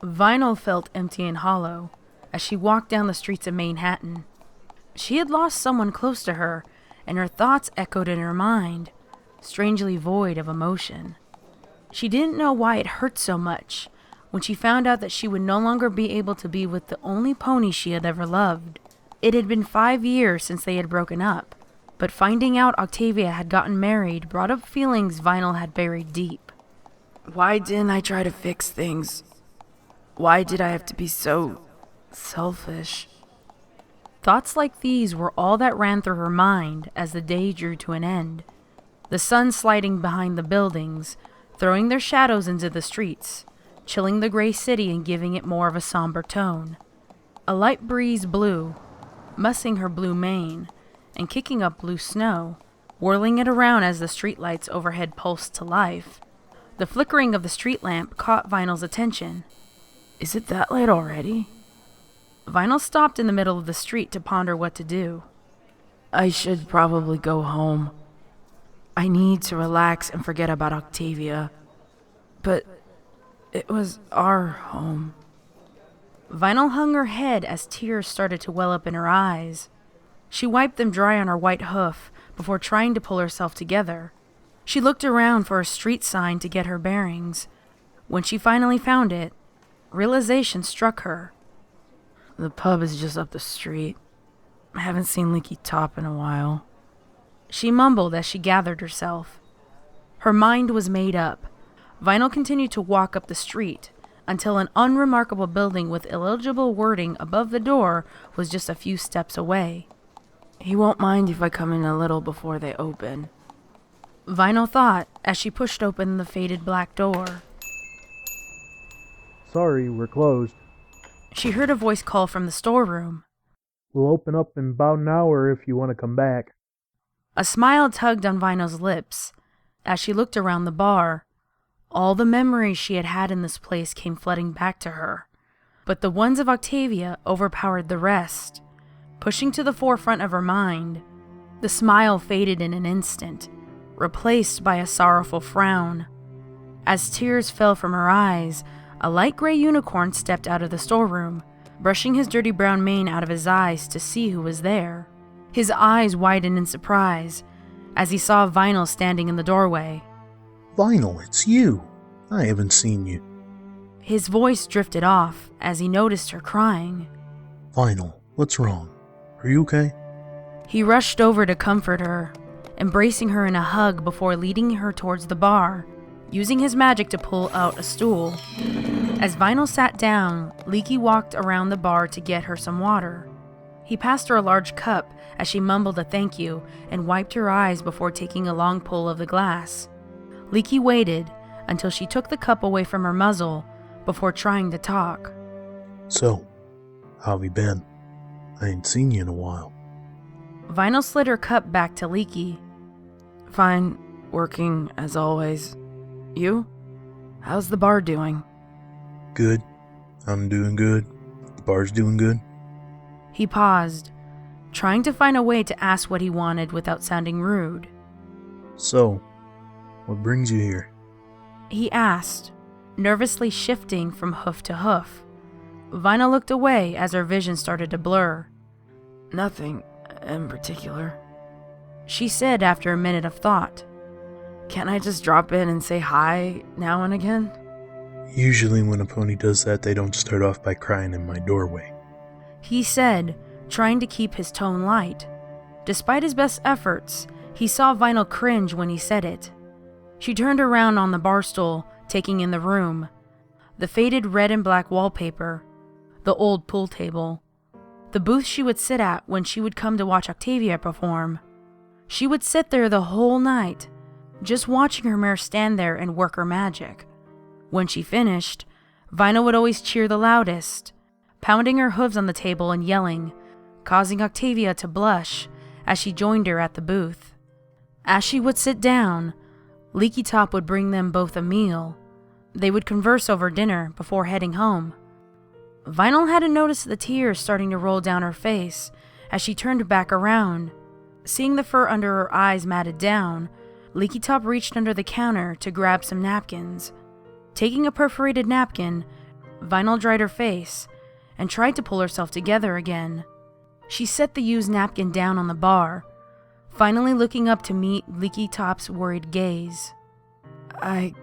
Vinyl felt empty and hollow as she walked down the streets of Manhattan. She had lost someone close to her, and her thoughts echoed in her mind, strangely void of emotion. She didn't know why it hurt so much when she found out that she would no longer be able to be with the only pony she had ever loved. It had been 5 years since they had broken up, but finding out Octavia had gotten married brought up feelings Vinyl had buried deep. Why didn't I try to fix things? Why did I have to be so selfish? Thoughts like these were all that ran through her mind as the day drew to an end. The sun sliding behind the buildings, throwing their shadows into the streets, chilling the gray city and giving it more of a somber tone. A light breeze blew, mussing her blue mane and kicking up blue snow, whirling it around as the streetlights overhead pulsed to life. The flickering of the street lamp caught Vinyl's attention. Is it that late already? Vinyl stopped in the middle of the street to ponder what to do. I should probably go home. I need to relax and forget about Octavia. But it was our home. Vinyl hung her head as tears started to well up in her eyes. She wiped them dry on her white hoof before trying to pull herself together. She looked around for a street sign to get her bearings. When she finally found it, realization struck her. The pub is just up the street. I haven't seen Leaky Top in a while. She mumbled as she gathered herself. Her mind was made up. Vinyl continued to walk up the street until an unremarkable building with illegible wording above the door was just a few steps away. He won't mind if I come in a little before they open, Vinyl thought as she pushed open the faded black door. Sorry, we're closed. She heard a voice call from the storeroom. We'll open up in about an hour if you want to come back. A smile tugged on Vinyl's lips as she looked around the bar. All the memories she had had in this place came flooding back to her, but the ones of Octavia overpowered the rest. Pushing to the forefront of her mind, the smile faded in an instant, replaced by a sorrowful frown. As tears fell from her eyes, a light gray unicorn stepped out of the storeroom, brushing his dirty brown mane out of his eyes to see who was there. His eyes widened in surprise as he saw Vinyl standing in the doorway. Vinyl, it's you. I haven't seen you. His voice drifted off as he noticed her crying. Vinyl, what's wrong? Are you okay? He rushed over to comfort her, embracing her in a hug before leading her towards the bar, using his magic to pull out a stool. As Vinyl sat down, Leaky walked around the bar to get her some water. He passed her a large cup as she mumbled a thank you and wiped her eyes before taking a long pull of the glass. Leaky waited until she took the cup away from her muzzle before trying to talk. So, how have you been? I ain't seen you in a while. Vinyl slid her cup back to Leaky. Fine, working as always. You? How's the bar doing? Good. I'm doing good. The bar's doing good. He paused, trying to find a way to ask what he wanted without sounding rude. So, what brings you here? He asked, nervously shifting from hoof to hoof. Vinyl looked away as her vision started to blur. Nothing in particular, she said after a minute of thought. Can't I just drop in and say hi now and again? Usually when a pony does that, they don't start off by crying in my doorway, he said, trying to keep his tone light. Despite his best efforts, he saw Vinyl cringe when he said it. She turned around on the bar stool, taking in the room. The faded red and black wallpaper, the old pool table, the booth she would sit at when she would come to watch Octavia perform. She would sit there the whole night, just watching her mare stand there and work her magic. When she finished, Vinyl would always cheer the loudest, pounding her hooves on the table and yelling, causing Octavia to blush as she joined her at the booth. As she would sit down, Leaky Top would bring them both a meal. They would converse over dinner before heading home. Vinyl hadn't noticed the tears starting to roll down her face as she turned back around. Seeing the fur under her eyes matted down, Leaky Top reached under the counter to grab some napkins. Taking a perforated napkin, Vinyl dried her face and tried to pull herself together again. She set the used napkin down on the bar, finally looking up to meet Leaky Top's worried gaze. I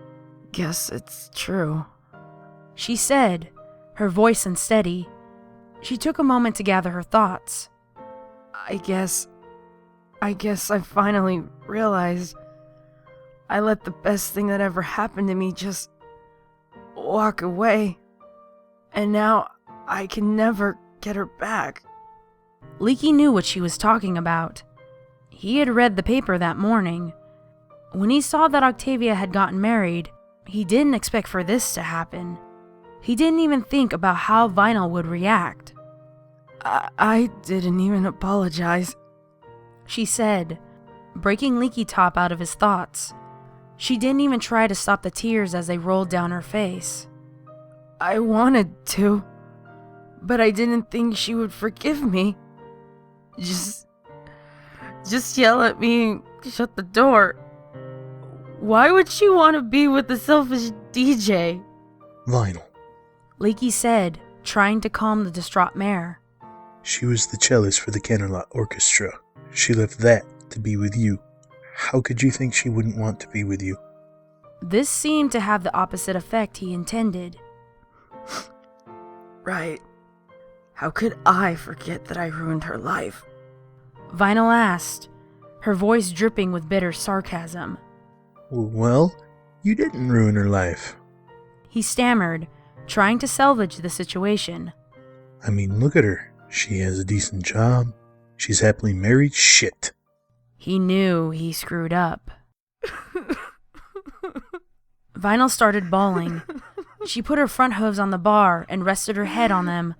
guess it's true, she said, her voice unsteady. She took a moment to gather her thoughts. I guess I finally realized I let the best thing that ever happened to me just walk away. And now I can never get her back. Leaky knew what she was talking about. He had read the paper that morning. When he saw that Octavia had gotten married, he didn't expect for this to happen. He didn't even think about how Vinyl would react. I didn't even apologize, she said, breaking Leaky Top out of his thoughts. She didn't even try to stop the tears as they rolled down her face. I wanted to, but I didn't think she would forgive me. Just yell at me and shut the door. Why would she want to be with the selfish DJ? Vinyl. Leaky said, trying to calm the distraught mare. She was the cellist for the Canterlot Orchestra. She left that to be with you. How could you think she wouldn't want to be with you? This seemed to have the opposite effect he intended. Right. How could I forget that I ruined her life? Vinyl asked, her voice dripping with bitter sarcasm. Well, you didn't ruin her life. He stammered, trying to salvage the situation. I mean, look at her. She has a decent job. She's happily married. Shit. He knew he screwed up. Vinyl started bawling. She put her front hooves on the bar and rested her head on them.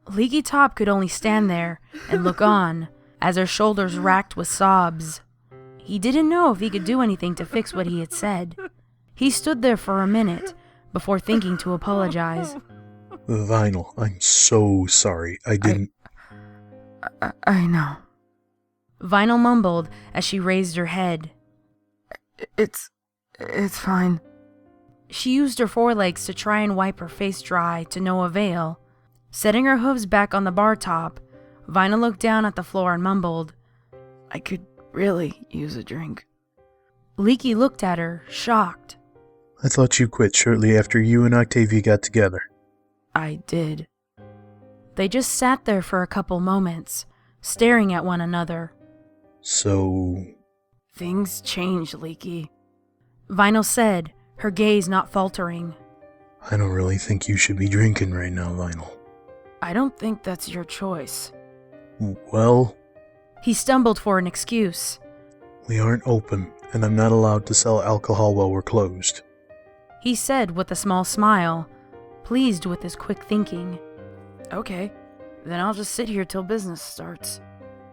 Leaky Top could only stand there and look on as her shoulders racked with sobs. He didn't know if he could do anything to fix what he had said. He stood there for a minute before thinking to apologize. Vinyl, I'm so sorry. I didn't... I know. Vinyl mumbled as she raised her head. It's fine. She used her forelegs to try and wipe her face dry to no avail. Setting her hooves back on the bar top, Vinyl looked down at the floor and mumbled, I could really use a drink. Leaky looked at her, shocked. I thought you quit shortly after you and Octavia got together. I did. They just sat there for a couple moments, staring at one another. So... Things change, Leaky. Vinyl said, her gaze not faltering. I don't really think you should be drinking right now, Vinyl. I don't think that's your choice. Well... He stumbled for an excuse. We aren't open, and I'm not allowed to sell alcohol while we're closed. He said with a small smile, pleased with his quick thinking. Okay, then I'll just sit here till business starts.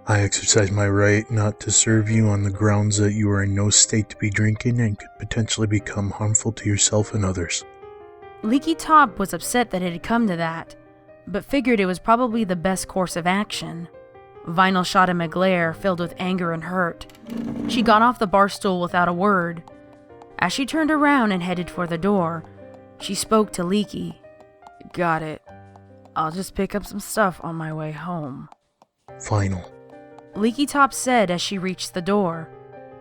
I exercise my right not to serve you on the grounds that you are in no state to be drinking and could potentially become harmful to yourself and others. Leaky Top was upset that it had come to that, but figured it was probably the best course of action. Vinyl shot him a glare filled with anger and hurt. She got off the bar stool without a word. As she turned around and headed for the door, she spoke to Leaky. Got it. I'll just pick up some stuff on my way home. Vinyl. Leaky Top said as she reached the door,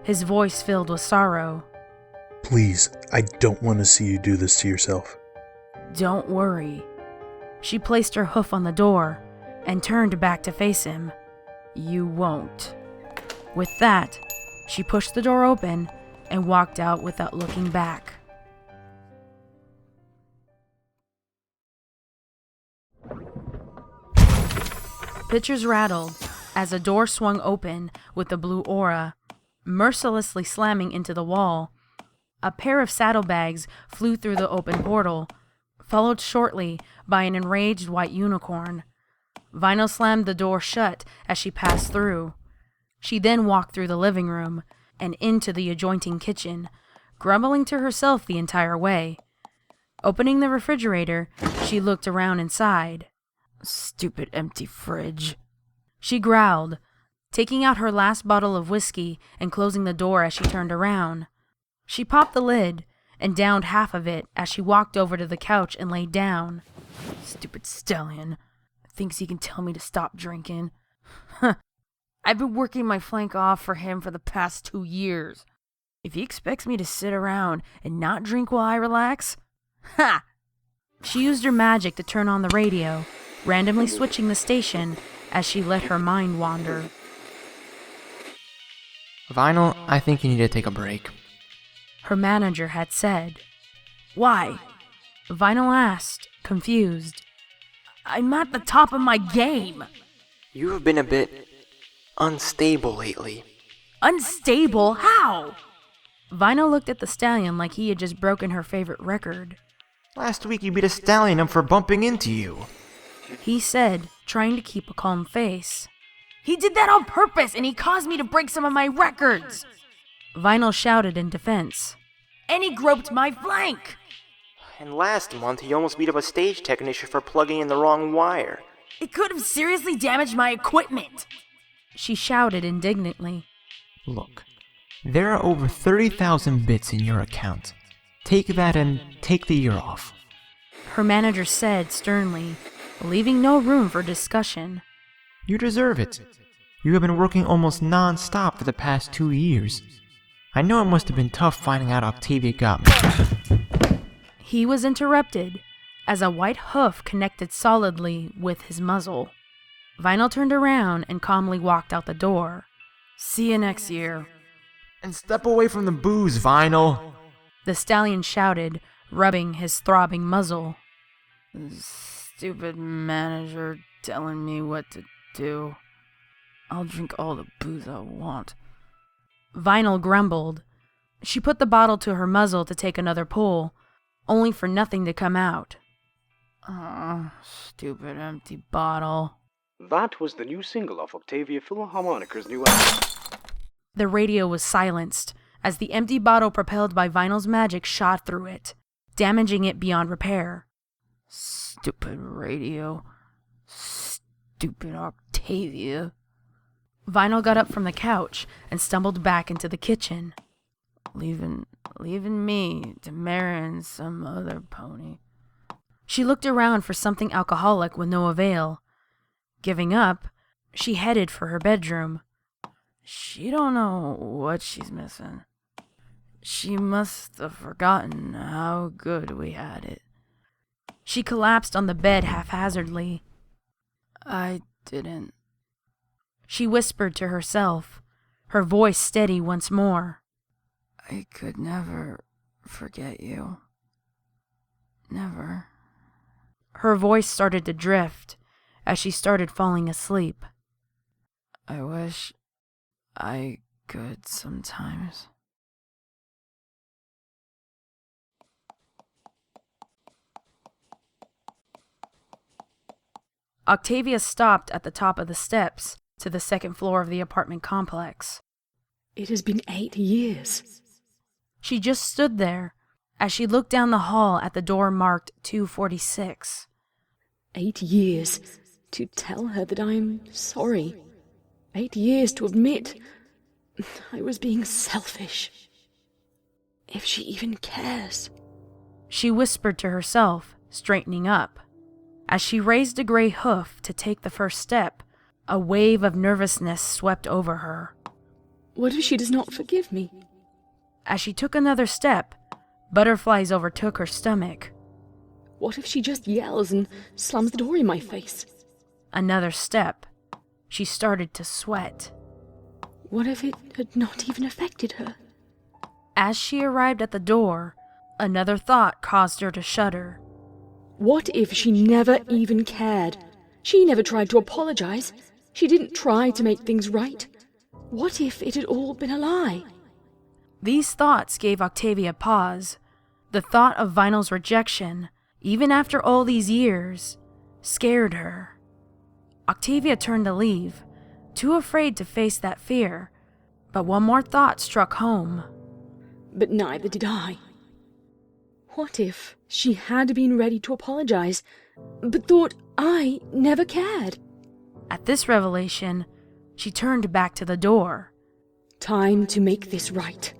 his voice filled with sorrow. Please, I don't want to see you do this to yourself. Don't worry. She placed her hoof on the door and turned back to face him. You won't. With that, she pushed the door open and walked out without looking back. Pictures rattled as a door swung open with a blue aura, mercilessly slamming into the wall. A pair of saddlebags flew through the open portal, followed shortly by an enraged white unicorn. Vinyl slammed the door shut as she passed through. She then walked through the living room and into the adjoining kitchen, grumbling to herself the entire way. Opening the refrigerator, she looked around inside. Stupid empty fridge. She growled, taking out her last bottle of whiskey and closing the door as she turned around. She popped the lid and downed half of it as she walked over to the couch and laid down. Stupid stallion. Thinks he can tell me to stop drinking. I've been working my flank off for him for the past 2 years. If he expects me to sit around and not drink while I relax, ha! She used her magic to turn on the radio, randomly switching the station as she let her mind wander. Vinyl, I think you need to take a break. Her manager had said. Why? Vinyl asked, confused. I'm at the top of my game. You have been a bit unstable lately. Unstable? How? Vinyl looked at the stallion like he had just broken her favorite record. Last week you beat a stallion up for bumping into you. He said, trying to keep a calm face. He did that on purpose, and he caused me to break some of my records. Vinyl shouted in defense. And he groped my flank. And last month he almost beat up a stage technician for plugging in the wrong wire. It could have seriously damaged my equipment. She shouted indignantly. Look, there are over 30,000 bits in your account. Take that and take the year off. Her manager said sternly, leaving no room for discussion. You deserve it. You have been working almost non-stop for the past 2 years. I know it must have been tough finding out Octavia got me. He was interrupted as a white hoof connected solidly with his muzzle. Vinyl turned around and calmly walked out the door. See you next year. And step away from the booze, Vinyl. The stallion shouted, rubbing his throbbing muzzle. Stupid manager telling me what to do. I'll drink all the booze I want. Vinyl grumbled. She put the bottle to her muzzle to take another pull, only for nothing to come out. Oh, stupid empty bottle. That was the new single off Octavia Philharmoniker's new album. The radio was silenced as the empty bottle propelled by Vinyl's magic shot through it, damaging it beyond repair. Stupid radio. Stupid Octavia. Vinyl got up from the couch and stumbled back into the kitchen. Leaving me to marry some other pony. She looked around for something alcoholic with no avail. Giving up, she headed for her bedroom. She don't know what she's missing. She must have forgotten how good we had it. She collapsed on the bed haphazardly. I didn't. She whispered to herself, her voice steady once more. I could never forget you. Never. Her voice started to drift as she started falling asleep. I wish I could sometimes. Octavia stopped at the top of the steps to the second floor of the apartment complex. It has been 8 years. She just stood there as she looked down the hall at the door marked 246. 8 years to tell her that I'm sorry. 8 years to admit I was being selfish. If she even cares. She whispered to herself, straightening up. As she raised a gray hoof to take the first step, a wave of nervousness swept over her. What if she does not forgive me? As she took another step, butterflies overtook her stomach. What if she just yells and slams the door in my face? Another step. She started to sweat. What if it had not even affected her? As she arrived at the door, another thought caused her to shudder. What if she never even cared? She never tried to apologize. She didn't try to make things right. What if it had all been a lie? These thoughts gave Octavia pause. The thought of Vinyl's rejection, even after all these years, scared her. Octavia turned to leave, too afraid to face that fear, but one more thought struck home. But neither did I. What if she had been ready to apologize, but thought I never cared? At this revelation, she turned back to the door. Time to make this right.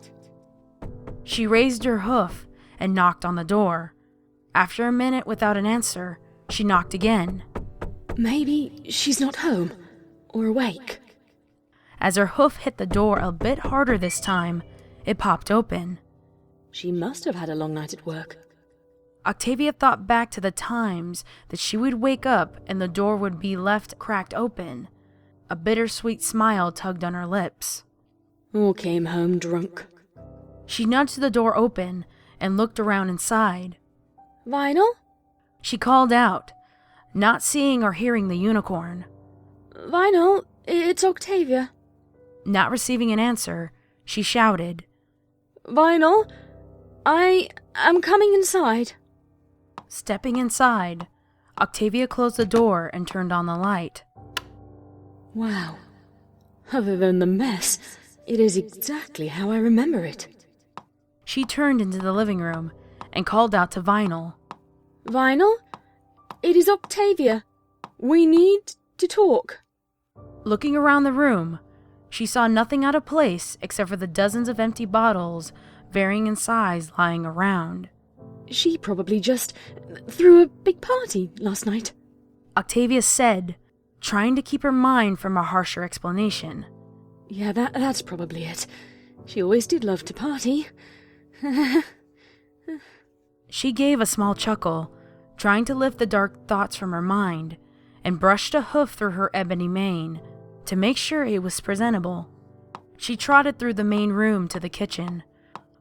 She raised her hoof and knocked on the door. After a minute without an answer, She knocked again. Maybe she's not home or awake. As her hoof hit the door a bit harder this time, it popped open. She must have had a long night at work. Octavia thought back to the times that she would wake up and the door would be left cracked open. A bittersweet smile tugged on her lips. Or came home drunk. She nudged the door open and looked around inside. Vinyl? She called out, not seeing or hearing the unicorn. Vinyl, it's Octavia. Not receiving an answer, she shouted. Vinyl, I am coming inside. Stepping inside, Octavia closed the door and turned on the light. Wow. Other than the mess, it is exactly how I remember it. She turned into the living room and called out to Vinyl. Vinyl, it is Octavia. We need to talk. Looking around the room, she saw nothing out of place except for the dozens of empty bottles, varying in size, lying around. She probably just threw a big party last night. Octavia said, trying to keep her mind from a harsher explanation. Yeah, that's probably it. She always did love to party. She gave a small chuckle, trying to lift the dark thoughts from her mind, and brushed a hoof through her ebony mane to make sure it was presentable. She trotted through the main room to the kitchen.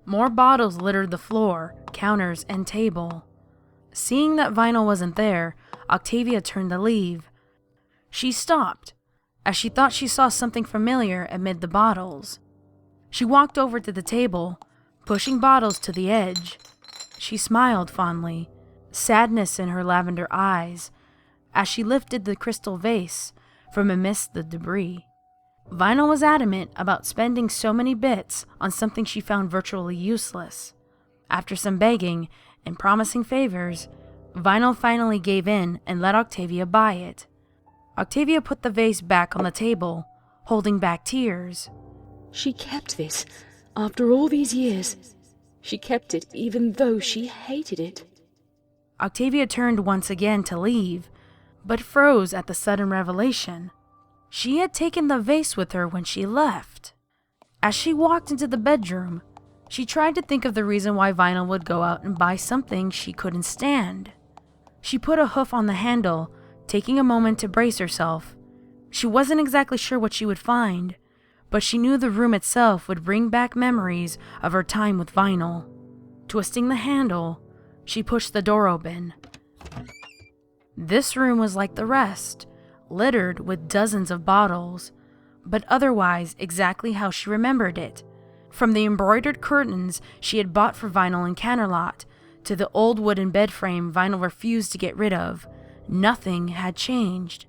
More bottles littered the floor, counters, and table. Seeing that Vinyl wasn't there, Octavia turned to leave. She stopped, as she thought she saw something familiar amid the bottles. She walked over to the table, pushing bottles to the edge. She smiled fondly, sadness in her lavender eyes, as she lifted the crystal vase from amidst the debris. Vinyl was adamant about spending so many bits on something she found virtually useless. After some begging and promising favors, Vinyl finally gave in and let Octavia buy it. Octavia put the vase back on the table, holding back tears. She kept this after all these years. She kept it even though she hated it. Octavia turned once again to leave, but froze at the sudden revelation. She had taken the vase with her when she left. As she walked into the bedroom, she tried to think of the reason why Vinyl would go out and buy something she couldn't stand. She put a hoof on the handle, taking a moment to brace herself. She wasn't exactly sure what she would find, but she knew the room itself would bring back memories of her time with Vinyl. Twisting the handle, she pushed the door open. This room was like the rest, littered with dozens of bottles, but otherwise exactly how she remembered it. From the embroidered curtains she had bought for Vinyl in Canterlot, to the old wooden bed frame Vinyl refused to get rid of, nothing had changed.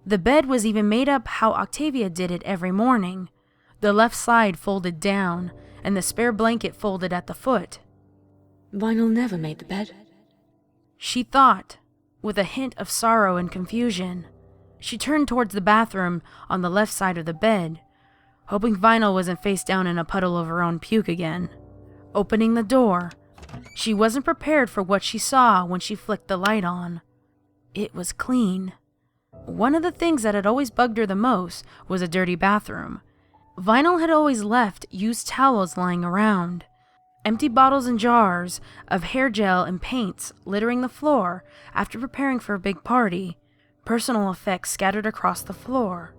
The bed was even made up how Octavia did it every morning, the left side folded down, and the spare blanket folded at the foot. Vinyl never made the bed. She thought, with a hint of sorrow and confusion. She turned towards the bathroom on the left side of the bed, hoping Vinyl wasn't face down in a puddle of her own puke again. Opening the door, she wasn't prepared for what she saw when she flicked the light on. It was clean. One of the things that had always bugged her the most was a dirty bathroom. Vinyl had always left used towels lying around, empty bottles and jars of hair gel and paints littering the floor after preparing for a big party, personal effects scattered across the floor.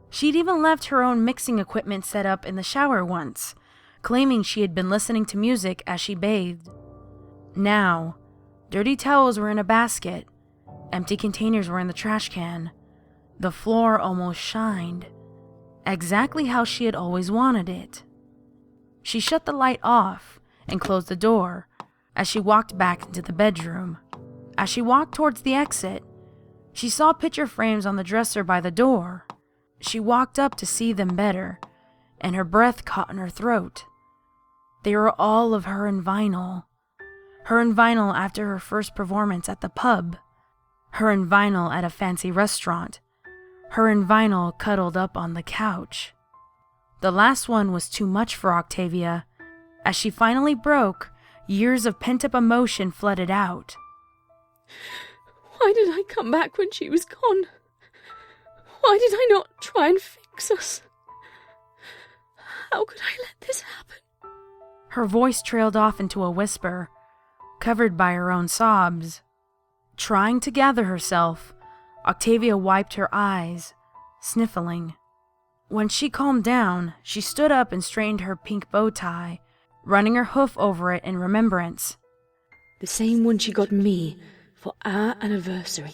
She'd even left her own mixing equipment set up in the shower once, claiming she had been listening to music as she bathed. Now, dirty towels were in a basket, empty containers were in the trash can. The floor almost shined, exactly how she had always wanted it. She shut the light off and closed the door as she walked back into the bedroom. As she walked towards the exit, she saw picture frames on the dresser by the door. She walked up to see them better, and her breath caught in her throat. They were all of her and Vinyl. Her and Vinyl after her first performance at the pub. Her and Vinyl at a fancy restaurant. Her and Vinyl cuddled up on the couch. The last one was too much for Octavia. As she finally broke, years of pent-up emotion flooded out. Why did I come back when she was gone? Why did I not try and fix us? How could I let this happen? Her voice trailed off into a whisper, covered by her own sobs. Trying to gather herself, Octavia wiped her eyes, sniffling. When she calmed down, she stood up and straightened her pink bow tie, running her hoof over it in remembrance. The same one she got me for our anniversary.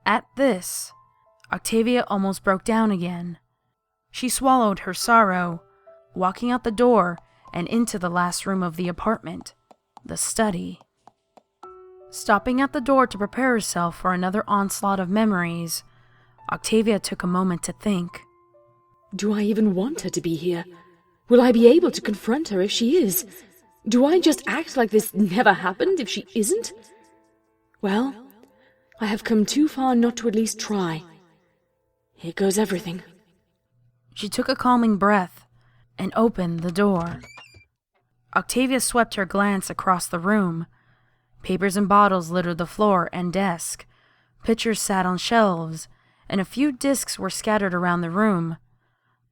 At this, Octavia almost broke down again. She swallowed her sorrow, walking out the door and into the last room of the apartment, the study. Stopping at the door to prepare herself for another onslaught of memories, Octavia took a moment to think. Do I even want her to be here? Will I be able to confront her if she is? Do I just act like this never happened if she isn't? Well, I have come too far not to at least try. Here goes everything. She took a calming breath and opened the door. Octavia swept her glance across the room. Papers and bottles littered the floor and desk. Pictures sat on shelves, and a few discs were scattered around the room.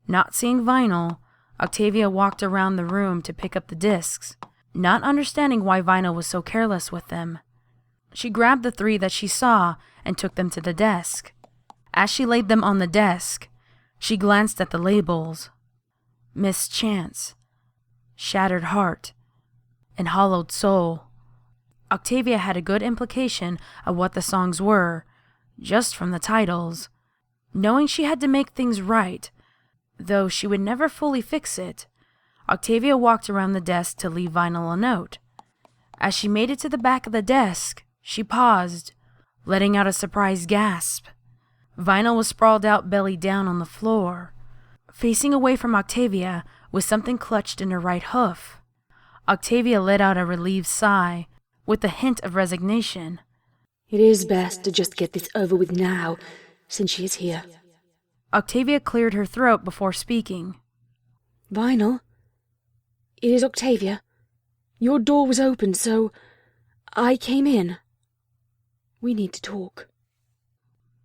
Not seeing Vinyl, Octavia walked around the room to pick up the discs, not understanding why Vinyl was so careless with them. She grabbed the 3 that she saw and took them to the desk. As she laid them on the desk, she glanced at the labels. Missed Chance, Shattered Heart, and Hollowed Soul. Octavia had a good implication of what the songs were, just from the titles. Knowing she had to make things right, though she would never fully fix it, Octavia walked around the desk to leave Vinyl a note. As she made it to the back of the desk, she paused, letting out a surprised gasp. Vinyl was sprawled out belly down on the floor, facing away from Octavia with something clutched in her right hoof. Octavia let out a relieved sigh, with a hint of resignation. It is best to just get this over with now, since she is here. Octavia cleared her throat before speaking. Vinyl? It is Octavia. Your door was open, so I came in. We need to talk.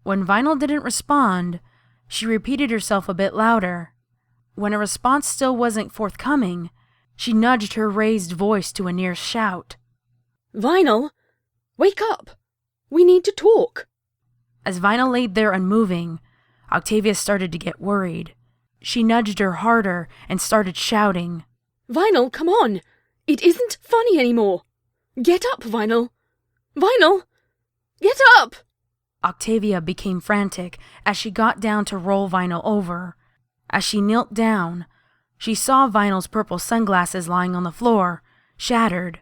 When Vinyl didn't respond, she repeated herself a bit louder. When a response still wasn't forthcoming, she nudged her raised voice to a near shout. Vinyl, wake up! We need to talk. As Vinyl laid there unmoving, Octavia started to get worried. She nudged her harder and started shouting. Vinyl, come on! It isn't funny anymore! Get up, Vinyl! Vinyl! Get up! Octavia became frantic as she got down to roll Vinyl over. As she knelt down, she saw Vinyl's purple sunglasses lying on the floor, shattered.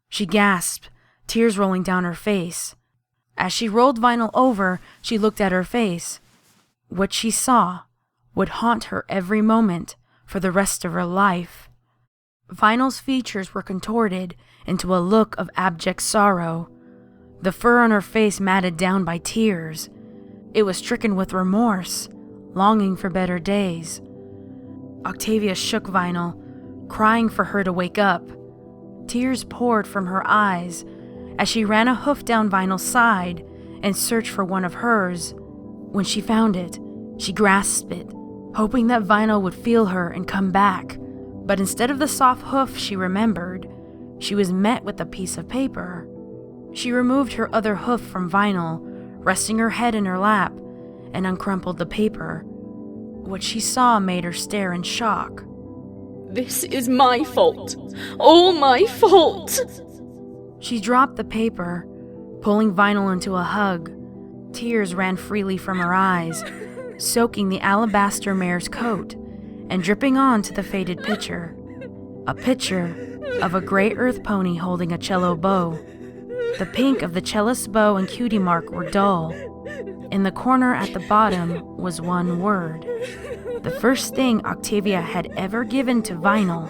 She gasped, tears rolling down her face. As she rolled Vinyl over, she looked at her face. What she saw would haunt her every moment for the rest of her life. Vinyl's features were contorted into a look of abject sorrow. The fur on her face matted down by tears. It was stricken with remorse, longing for better days. Octavia shook Vinyl, crying for her to wake up. Tears poured from her eyes as she ran a hoof down Vinyl's side and searched for one of hers. When she found it, she grasped it, hoping that Vinyl would feel her and come back. But instead of the soft hoof she remembered, she was met with a piece of paper. She removed her other hoof from Vinyl, resting her head in her lap, and uncrumpled the paper. What she saw made her stare in shock. This is my fault. All my fault. She dropped the paper, pulling Vinyl into a hug. Tears ran freely from her eyes, soaking the alabaster mare's coat and dripping onto the faded picture. A picture of a gray earth pony holding a cello bow. The pink of the cellist's bow and cutie mark were dull. In the corner at the bottom was one word. The first thing Octavia had ever given to Vinyl.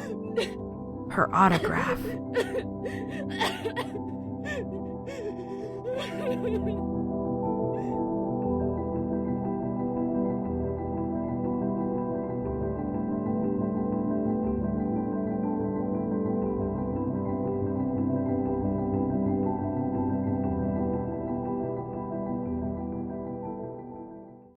Her autograph.